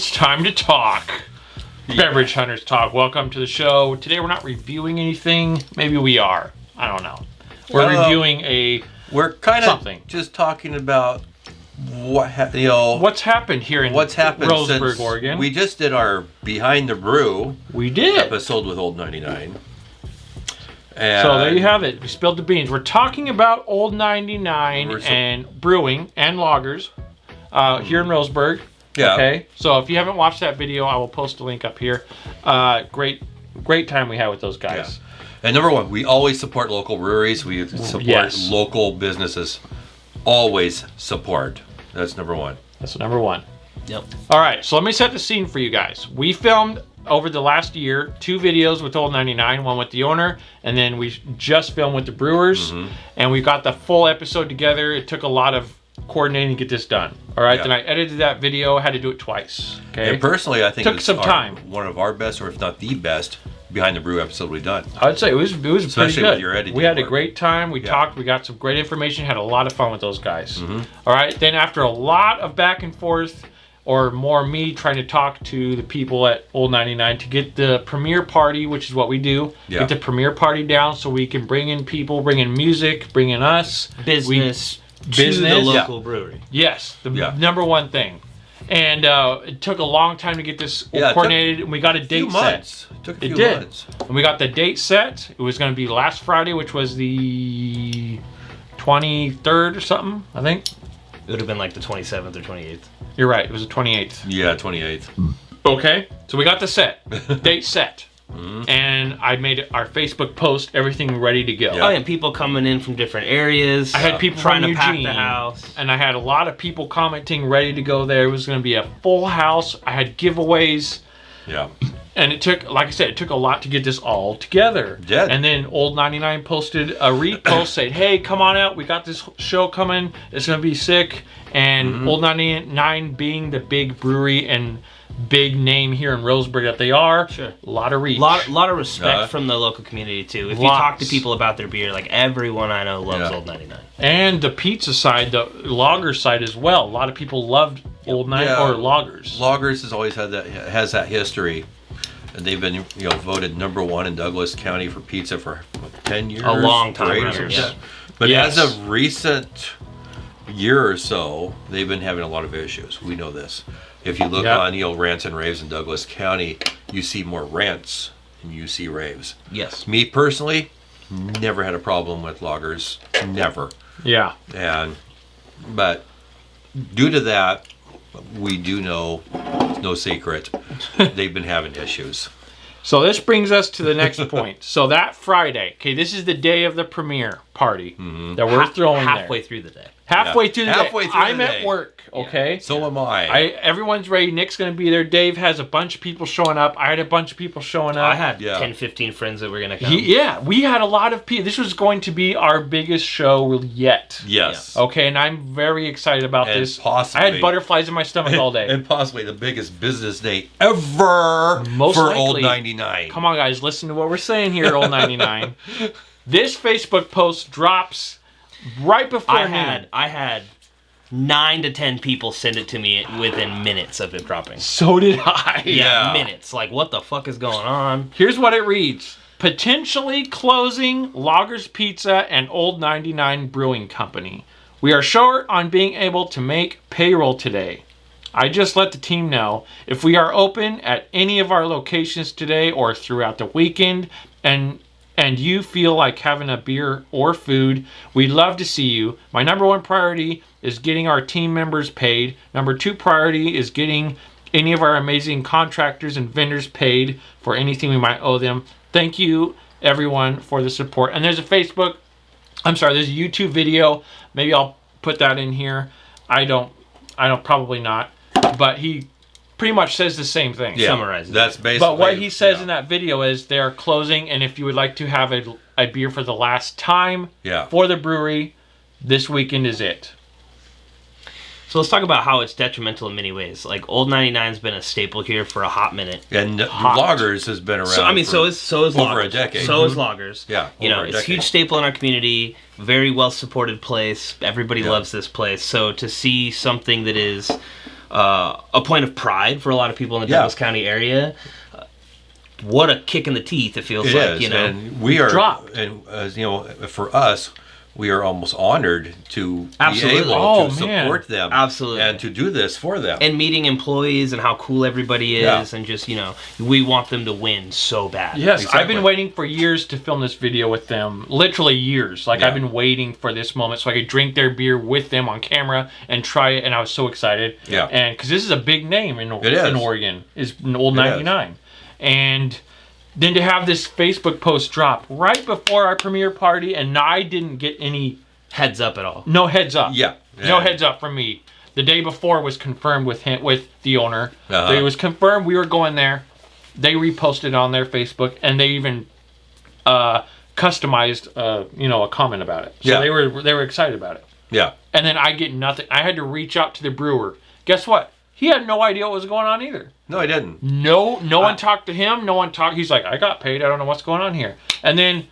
It's time to talk. Beverage Hunters Talk. Welcome to the show. Today we're not reviewing anything. Maybe we are. I don't know. We're reviewing We're kind of something. Just talking about what's happened here in Roseburg, since Oregon. We just did our Behind the Brew episode with Old 99. And so there you have it. We spilled the beans. We're talking about Old 99 and brewing and lagers here in Roseburg. Yeah. Okay. So if you haven't watched that video, I will post a link up here. Great time we had with those guys. Yeah. And number one, we always support local breweries. We support local businesses. Always support. That's number one. That's number one. Yep. All right. So let me set the scene for you guys. We filmed over the last year 2 videos with Old 99, one with the owner, and then we just filmed with the brewers. And we got the full episode together. It took a lot of coordinating to get this done. All right. Then I edited that video. I had to do it twice. Okay. And personally, I think it took some time. One of our best, or if not the best, Behind the Brew episode we've done. I'd say it was Especially pretty good. With your editing we had a work. great time. We talked. We got some great information. Had a lot of fun with those guys. All right. Then after a lot of back and forth, or more me trying to talk to the people at Old 99 to get the premiere party, which is what we do. Yeah. Get the premiere party down so we can bring in people, bring in music, bring in us. Business to the local brewery. Yes, the number one thing. And it took a long time to get this coordinated, and we got a date set. It took a few months. And we got the date set. It was going to be last Friday, which was the 23rd or something, I think. It would have been like the 27th or 28th. You're right. It was the 28th. Yeah, 28th. Okay. So we got the date set. And I made our Facebook post, everything ready to go. Yeah. Oh, and people coming in from different areas. I had people trying from to pack Eugene, the house. And I had a lot of people commenting, ready to go there. It was going to be a full house. I had giveaways. Yeah. And it took, like I said, it took a lot to get this all together. Yeah. And then Old 99 posted a repost saying, hey, come on out. We got this show coming. It's going to be sick. And Old 99 being the big brewery and big name here in Roseburg that they are. Sure. A lot of reach. Lot of respect from the local community, too. If you talk to people about their beer, like everyone I know loves Old 99. And the pizza side, the lager side as well. A lot of people loved Old 99 or lagers. Lagers has always had that history. And they've been voted number 1 in Douglas County for pizza for 10 years. A long time. But as of recent year or so, they've been having a lot of issues. We know this. If you look on rants and raves in Douglas County, you see more rants than you see raves. Yes. Me personally, never had a problem with lagers. Never. Yeah. But due to that, we do know, it's no secret, they've been having issues. So this brings us to the next point. So that Friday, okay, this is the day of the premiere party that we're throwing halfway through the day. Halfway through the day. I'm at work, okay? So am I. Everyone's ready. Nick's going to be there. Dave has a bunch of people showing up. I had a bunch of people showing up. I had 10, 15 friends that were going to come. We had a lot of people. This was going to be our biggest show yet. Yes. Okay, and I'm very excited about this. Possibly, I had butterflies in my stomach all day. And possibly the biggest business day ever for Old 99. Come on, guys. Listen to what we're saying here, Old 99. This Facebook post drops right before noon. I had 9 to 10 people send it to me within minutes of it dropping. So did I. Yeah, minutes. Like, what the fuck is going on? Here's what it reads. Potentially closing Loggers Pizza and Old 99 Brewing Company. We are short on being able to make payroll today. I just let the team know if we are open at any of our locations today or throughout the weekend and you feel like having a beer or food, we'd love to see you. My number 1 priority is getting our team members paid. Number 2 priority is getting any of our amazing contractors and vendors paid for anything we might owe them. Thank you, everyone, for the support. And there's a there's a YouTube video. Maybe I'll put that in here. I don't, probably not. But he pretty much says the same thing. Yeah. Summarizes. That's basically. But what he says in that video is they are closing, and if you would like to have a beer for the last time for the brewery, this weekend is it. So let's talk about how it's detrimental in many ways. Like, Old 99's been a staple here for a hot minute. And Loggers has been around so is over Loggers. A decade. So is Loggers. Yeah, it's a huge staple in our community. Very well-supported place. Everybody loves this place. So to see something that is a point of pride for a lot of people in the Douglas County area. What a kick in the teeth it feels like, you know. And we are dropped. And you know, for us, we are almost honored to Absolutely. be able to support them, Absolutely, and to do this for them, and meeting employees and how cool everybody is, and just, you know, we want them to win so bad. Yes, Exactly. I've been waiting for years to film this video with them. Literally years. Like I've been waiting for this moment so I could drink their beer with them on camera and try it, and I was so excited. Yeah. And because this is a big name in Oregon, is an old It 99, and then to have this Facebook post drop right before our premiere party, and I didn't get any heads up at all. No heads up. No heads up from me. The day before was confirmed with him, with the owner. Uh-huh. It was confirmed we were going there. They reposted on their Facebook, and they even customized a comment about it. So they were excited about it. Yeah. And then I get nothing. I had to reach out to the brewer. Guess what? He had no idea what was going on either. No, I didn't. No one talked to him. No one talked. He's like, I got paid. I don't know what's going on here. And then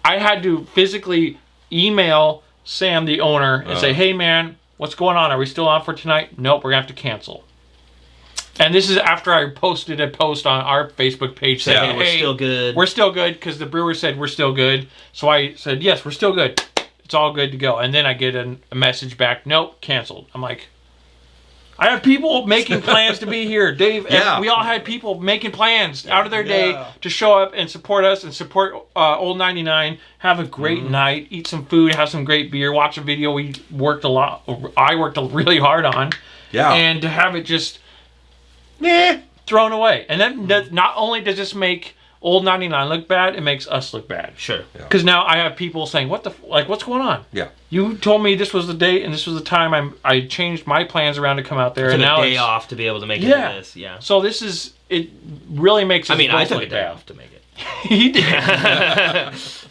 I had to physically email Sam, the owner, and say, hey, man, what's going on? Are we still on for tonight? Nope, we're going to have to cancel. And this is after I posted a post on our Facebook page saying, we're hey, still good. We're still good, because the brewer said we're still good. So I said, yes, we're still good. It's all good to go. And then I get a message back, nope, canceled. I'm like, I have people making plans to be here, Dave. And we all had people making plans out of their day to show up and support us and support Old 99. Have a great night, eat some food, have some great beer, watch a video we worked a lot. I worked really hard on. Yeah. And to have it just thrown away. And then not only does this make Old 99 look bad, it makes us look bad. Sure. Because now I have people saying, what's going on? Yeah. You told me this was the date and this was the time. I changed my plans around to come out there. And now a day off to be able to make it to this. Yeah. So it really makes us I took a day bad. off to make it. He did.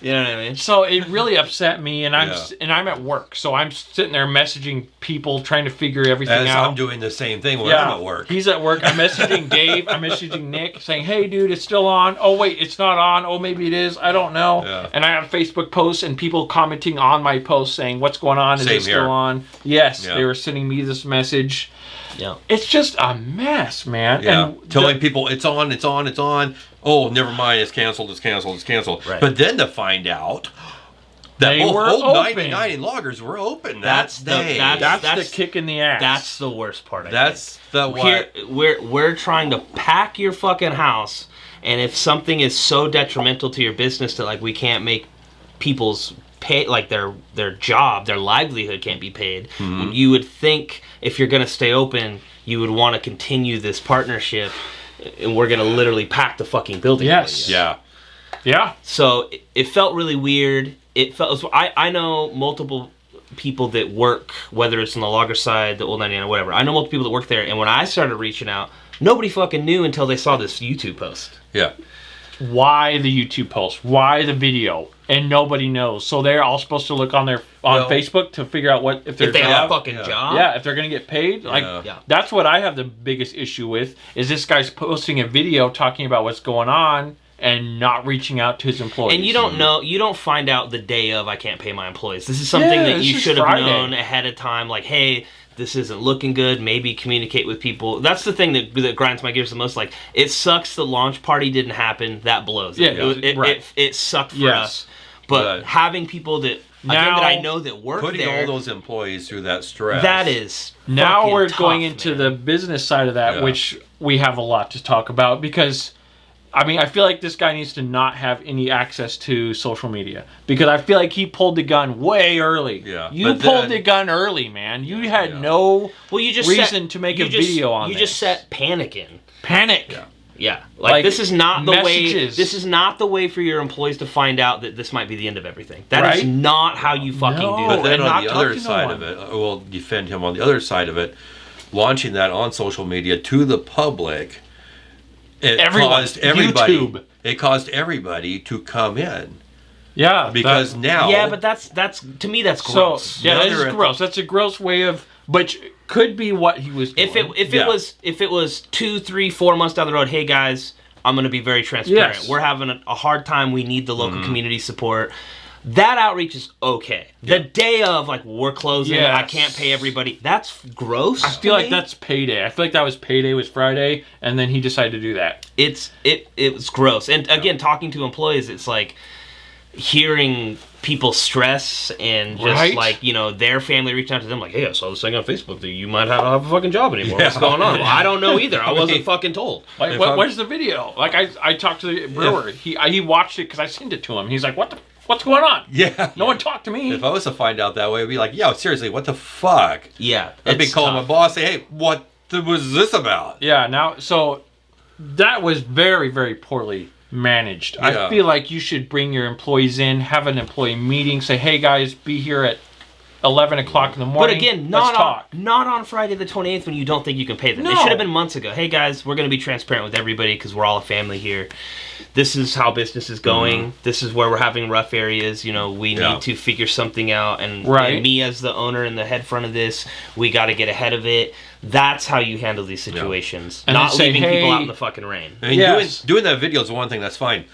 You know what I mean? So it really upset me, and I'm at work, so I'm sitting there messaging people, trying to figure everything out. I'm doing the same thing when I'm at work. He's at work. I'm messaging Dave. I'm messaging Nick, saying, "Hey, dude, it's still on. Oh, wait, it's not on. Oh, maybe it is. I don't know." Yeah. And I have Facebook posts and people commenting on my posts saying, "What's going on? Is it still on?" Yes, they were sending me this message. Yeah, it's just a mess, man. Yeah, and telling people it's on, it's on, it's on. Oh, never mind, it's canceled, it's canceled, it's canceled. Right. But then to find out that they were old open. 99 loggers were open that's the kick in the ass. That's the worst part. That's the what we're trying to pack your fucking house, and if something is so detrimental to your business that like we can't make people's pay, like their job, their livelihood can't be paid. Mm-hmm. You would think if you're going to stay open, you would want to continue this partnership, and we're going to literally pack the fucking building. Yes. Yeah. So it felt really weird. It felt. I know multiple people that work, whether it's on the logger side, the Old 99, or whatever. I know multiple people that work there, and when I started reaching out, nobody fucking knew until they saw this YouTube post. Yeah. Why the YouTube post? Why the video? And nobody knows. So they're all supposed to look on Facebook to figure out if they have a fucking job. Yeah, if they're gonna get paid. That's what I have the biggest issue with. Is this guy's posting a video talking about what's going on and not reaching out to his employees. And you don't know, you don't find out the day of I can't pay my employees. This is something that you should have known ahead of time. Like, hey, this isn't looking good. Maybe communicate with people. That's the thing that grinds my gears the most. Like, it sucks the launch party didn't happen. That blows. It sucked for us. But having people that that I know that work putting there, all those employees through that stress. That is now we're tough, going into man. the business side of that, which we have a lot to talk about because. I mean, I feel like this guy needs to not have any access to social media because I feel like he pulled the gun way early. Yeah, you pulled the gun early, man. You had no reason to make a video on this. You just set panic in. Panic. Yeah. Like this is not the messages. way. This is not the way for your employees to find out that this might be the end of everything. That is not how you fucking do it. But then on the other side of it, we'll defend him on the other side of it. Launching that on social media to the public. It caused everybody. YouTube. It caused everybody to come in. Yeah, because now. Yeah, but that's to me that's gross. So, yeah, that is gross. That's a gross way of, but could be what he was doing. If it was 2, 3, 4 months down the road, hey guys, I'm going to be very transparent. We're having a hard time. We need the local community support. That outreach is okay. The day of, like, we're closing, I can't pay everybody, that's gross. I feel like that's payday. I feel like that was payday was Friday, and then he decided to do that. It was gross. And again, talking to employees, it's like hearing people stress and just like, you know, their family reaching out to them like, hey, I saw this thing on Facebook that you might not have a fucking job anymore. What's going on? Well, I don't know either. I wasn't fucking told. Like, where's the video? Like, I talked to the brewer. He watched it because I sent it to him. He's like, what's going on? Yeah. No one talked to me. If I was to find out that way, I'd be like, yo, seriously, what the fuck? Yeah. I'd be calling my boss, say, hey, what was this about? Yeah, so that was very, very poorly managed. Yeah. I feel like you should bring your employees in, have an employee meeting, say, hey guys, be here at 11 o'clock in the morning. But again, not on Friday the 28th when you don't think you can pay them. No. It should have been months ago. Hey guys, we're going to be transparent with everybody because we're all a family here. This is how business is going. Mm-hmm. This is where we're having rough areas. You know, we need to figure something out. And me as the owner and the head front of this, we got to get ahead of it. That's how you handle these situations. And not leaving people out in the fucking rain. I mean, doing that video is one thing, that's fine.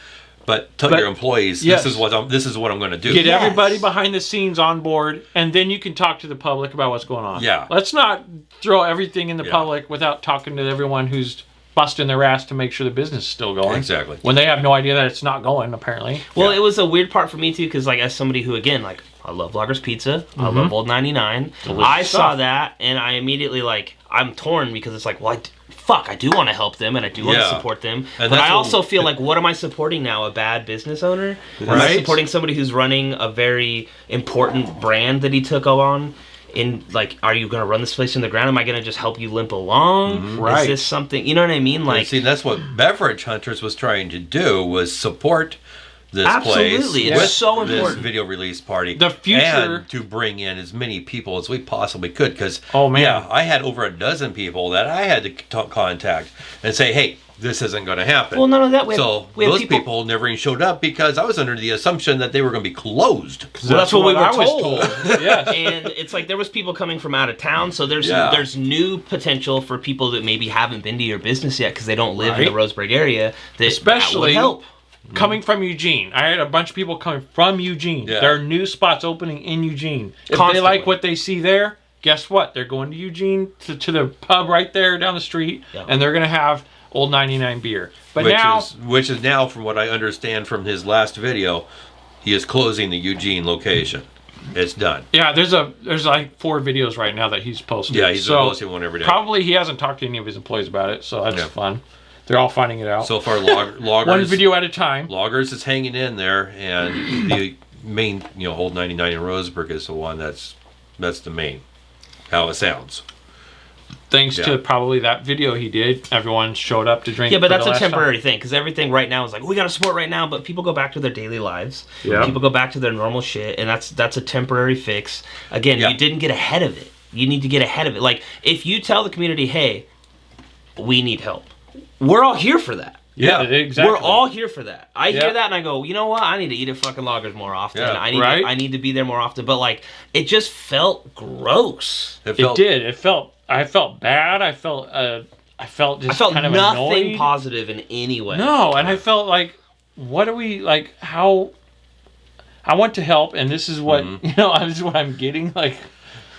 But tell your employees, this is what I'm going to do. Get everybody behind the scenes on board, and then you can talk to the public about what's going on. Yeah. Let's not throw everything in the public without talking to everyone who's busting their ass to make sure the business is still going. Exactly. When they have no idea that it's not going, apparently. Well, it was a weird part for me, too, because, like, as somebody who, again, like, I love Lager's Pizza. Mm-hmm. I love Old 99. I saw that, and I immediately, like, I'm torn because it's like, well, I do want to help them, and I do want to support them. And but I also feel like, what am I supporting now? A bad business owner? Am I supporting somebody who's running a very important brand that he took on? In, like, are you going to run this place in the ground? Am I going to just help you limp along? Mm-hmm. Is this something, you know what I mean? Like, see, that's what Beverage Hunters was trying to do, was support this place. Absolutely, it's so important. This video release party. The future. And to bring in as many people as we possibly could. Because, I had over a dozen people that I had to contact and say, hey, this isn't going to happen. Well, none of that. Those people never even showed up because I was under the assumption that they were going to be closed. Well, that's what we were told. Yes. And it's like there was people coming from out of town, so there's new potential for people that maybe haven't been to your business yet because they don't live in the Roseburg area. That would help. Coming from Eugene. I had a bunch of people coming from Eugene. Yeah. There are new spots opening in Eugene. If they like what they see there, guess what? They're going to Eugene, to the pub right there down the street, and they're going to have Old 99 beer. But which is now, from what I understand from his last video, he is closing the Eugene location. It's done. Yeah, there's like 4 videos right now that he's posting. Yeah, he's posting one every day. Probably he hasn't talked to any of his employees about it, so that's fun. They're all finding it out. So far, Loggers... one video at a time. Loggers is hanging in there, and the main, Old 99 in Roseburg is the one that's the main, how it sounds. Thanks to probably that video he did, everyone showed up to drink. Yeah, but that's a temporary thing, because everything right now is like, we got to support right now, but people go back to their daily lives. Yeah. People go back to their normal shit, and that's a temporary fix. Again, you didn't get ahead of it. You need to get ahead of it. Like, if you tell the community, hey, we need help, we're all here for that. Yeah, exactly. We're all here for that. I hear that and I go, you know what? I need to eat at fucking Loggers more often. Yeah, I need to be there more often. But like, it just felt gross. It did. I felt bad. I felt kind of nothing annoyed. Positive in any way. No, and I felt like, what are we like? How? I want to help, and this is what this is what I'm getting. Like,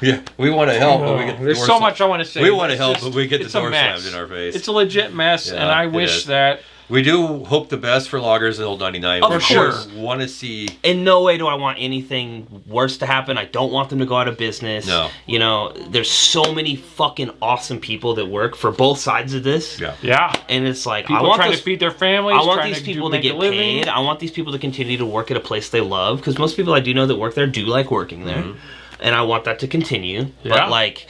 yeah, we want to help, but we get there's so much I want to say. We want to help, but we get the door slammed in our face. It's a legit mess, and I wish that. We do hope the best for Loggers and Old 99. Of course. We want to see... In no way do I want anything worse to happen. I don't want them to go out of business. No. There's so many fucking awesome people that work for both sides of this. Yeah. Yeah. And it's like, people trying to feed their families. I want these people to get paid. I want these people to continue to work at a place they love. Because most people I do know that work there do like working there. Mm-hmm. And I want that to continue. Yeah. But like...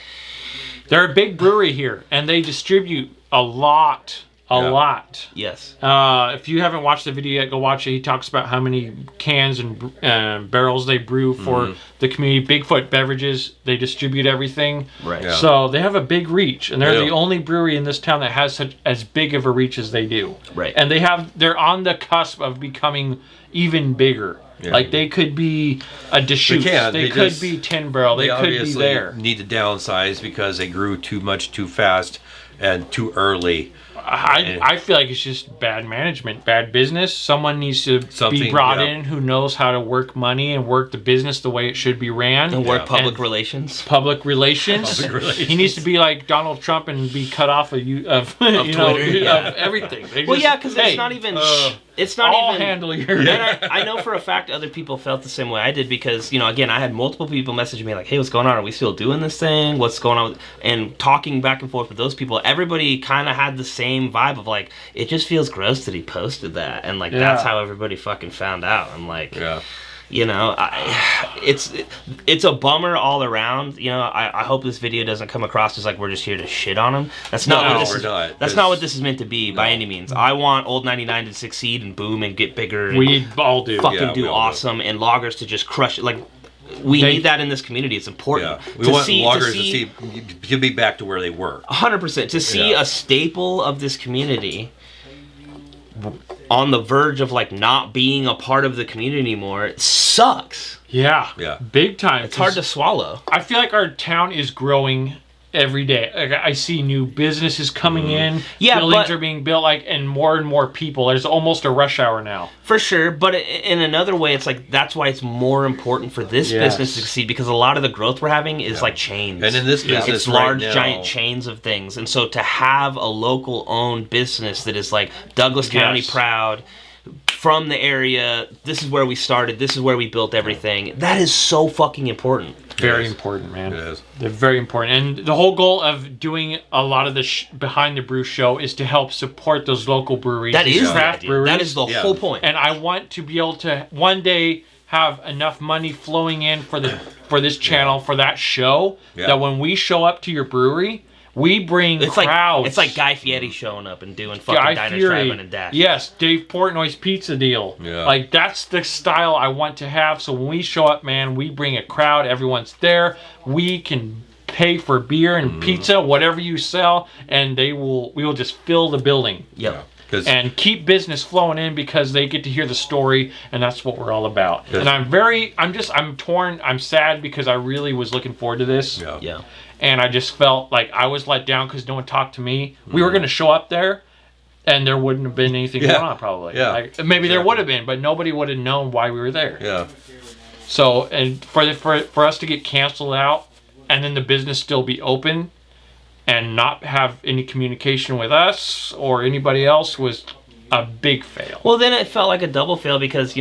They're a big brewery here. And they distribute a lot. A lot. Yes. If you haven't watched the video yet, go watch it. He talks about how many cans and barrels they brew for the community. Bigfoot Beverages, they distribute everything. Right. Yeah. So they have a big reach, and they're the only brewery in this town that has as big of a reach as they do. Right. And they're on the cusp of becoming even bigger. Yeah. Like they could be a Deschutes. They could be 10 Barrel. They could be there. Need to downsize because they grew too much too fast and too early. I feel like it's just bad management, bad business. Someone needs to be brought in who knows how to work money and work the business the way it should be ran. And work public relations. Public relations. He needs to be like Donald Trump and be cut off of everything. Because it's not even... It's not I'll even... handle your... And I know for a fact other people felt the same way I did because, again, I had multiple people message me like, hey, what's going on? Are we still doing this thing? What's going on? And talking back and forth with those people, everybody kind of had the same vibe of like, it just feels gross that he posted that. And like, that's how everybody fucking found out. I'm like... Yeah. It's a bummer all around. I hope this video doesn't come across as like we're just here to shit on him. That's not what this is meant to be by any means. I want Old 99 to succeed and boom and get bigger. We all do. Fucking do awesome and loggers to just crush it. Like we need that in this community. It's important. Yeah. We want loggers to be back to where they were. 100%. To see a staple of this community on the verge of like not being a part of the community anymore, it sucks. Yeah. Big time. It's hard to swallow. I feel like our town is growing every day. Like, I see new businesses coming in. Buildings are being built, and more people. There's almost a rush hour now. For sure, but in another way, it's like that's why it's more important for this business to succeed because a lot of the growth we're having is like chains. And in this business, it's large, giant chains of things. And so to have a local-owned business that is like Douglas County proud, from the area, this is where we started, this is where we built everything. That is so fucking important. Very important, man. It is. They're very important. And the whole goal of doing a lot of the Behind the Brew show is to help support those local breweries. That is craft breweries. That is the whole point. And I want to be able to one day have enough money flowing in for this channel, for that show, that when we show up to your brewery, we bring crowds. It's like Guy Fieri showing up and doing fucking Diners, Drive-In, and Dash. Yes, Dave Portnoy's pizza deal. Yeah. Like, that's the style I want to have. So when we show up, man, we bring a crowd. Everyone's there. We can pay for beer and pizza, whatever you sell, and we will just fill the building. Yep. And keep business flowing in because they get to hear the story, and that's what we're all about. And I'm torn. I'm sad because I really was looking forward to this. Yeah. And I just felt like I was let down because no one talked to me. We were going to show up there, and there wouldn't have been anything going on, probably. Yeah. Maybe there would have been, but nobody would have known why we were there. Yeah. So, and for us to get canceled out, and then the business still be open, and not have any communication with us or anybody else was a big fail. Well, then it felt like a double fail because,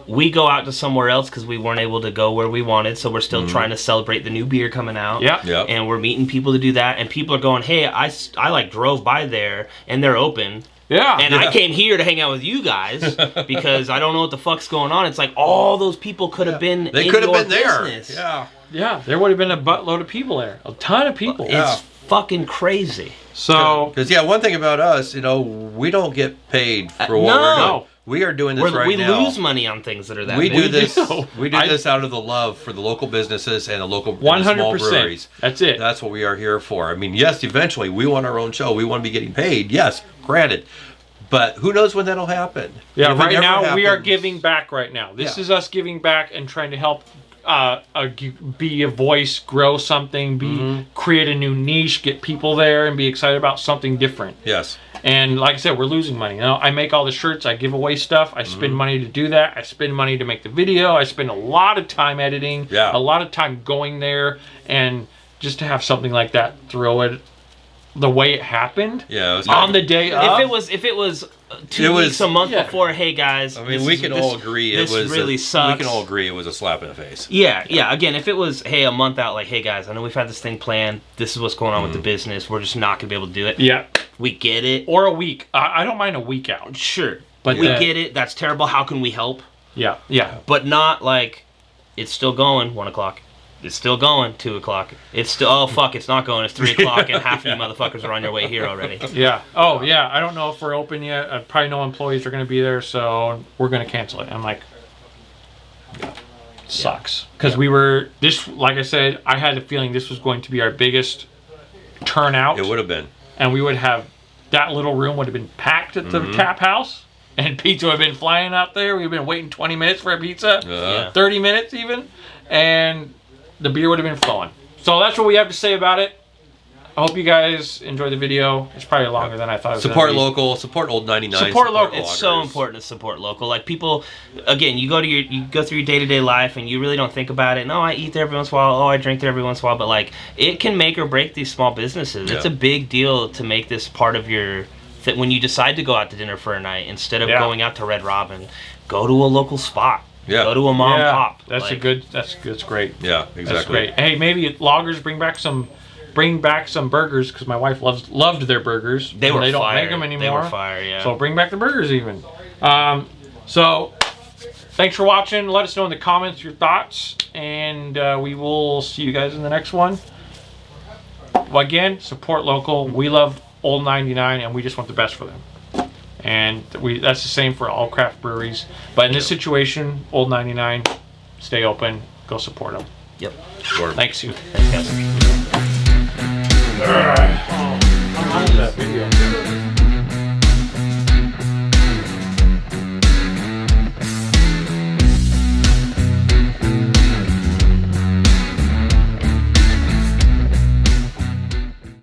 we go out to somewhere else because we weren't able to go where we wanted, so we're still trying to celebrate the new beer coming out. Yeah. And we're meeting people to do that, and people are going, hey, I drove by there, and they're open. Yeah. And I came here to hang out with you guys because I don't know what the fuck's going on. It's like all those people could have been They in could have your been there. business. Yeah. Yeah, there would have been a buttload of people there. A ton of people. It's fucking crazy. So, because one thing about us, we don't get paid for what we're doing. We are doing this right now. We lose money on things that are that we big. do this. We do this out of the love for the local businesses and the local 100%. Small breweries. That's it. That's what we are here for. I mean, yes, eventually we want our own show. We want to be getting paid. Yes, granted. But who knows when that'll happen? Yeah, right now we are giving back right now. This is us giving back and trying to help be a voice, grow something, create a new niche, get people there, and be excited about something different. Yes. And like I said, we're losing money. I make all the shirts, I give away stuff, I spend money to do that, I spend money to make the video, I spend a lot of time editing, a lot of time going there, and just to have something like that, throw it the way it happened. Yeah, it was on the day of. If it was 2 weeks, a month before, hey guys. I mean, we can all agree this really sucks. We can all agree it was a slap in the face. Yeah. Again, if it was, hey, a month out, like, hey guys, I know we've had this thing planned. This is what's going on with the business. We're just not gonna be able to do it. Yeah. We get it. Or a week. I don't mind a week out. Sure. But we get it. That's terrible. How can we help? Yeah. But not like, it's still going, 1 o'clock. It's still going, 2 o'clock. It's still, oh fuck, it's not going, it's 3 o'clock, and half of you motherfuckers are on your way here already. Yeah. Oh, yeah, I don't know if we're open yet. Probably no employees are going to be there, so we're going to cancel it. I'm like, sucks. Because we were, like I said, I had a feeling this was going to be our biggest turnout. It would have been. And we would have, that little room would have been packed at the tap house, and pizza would have been flying out there. We've been waiting 20 minutes for a pizza, 30 minutes even, and the beer would have been flowing. So that's what we have to say about it. I hope you guys enjoyed the video. It's probably longer than I thought it was. Support local, support Old 99. Support local. It's so important to support local. Like people, again, you go through your day-to-day life and you really don't think about it. No, I eat there every once in a while. Oh, I drink there every once in a while. But like, it can make or break these small businesses. It's a big deal to make this part of your. That when you decide to go out to dinner for a night, instead of going out to Red Robin, go to a local spot. Yeah. Go to a mom and pop. That's that's great. Yeah, exactly. That's great. Hey, maybe loggers bring back some burgers, because my wife loved their burgers. They don't fire. make them anymore. They were fire, yeah. So bring back the burgers even. So thanks for watching. Let us know in the comments your thoughts, and we will see you guys in the next one. Well, again, support local. We love Old 99, and we just want the best for them. And that's the same for all craft breweries. But in this situation, Old 99, stay open. Go support them. Yep. Thanks, you. Thanks, guys. All right. That video.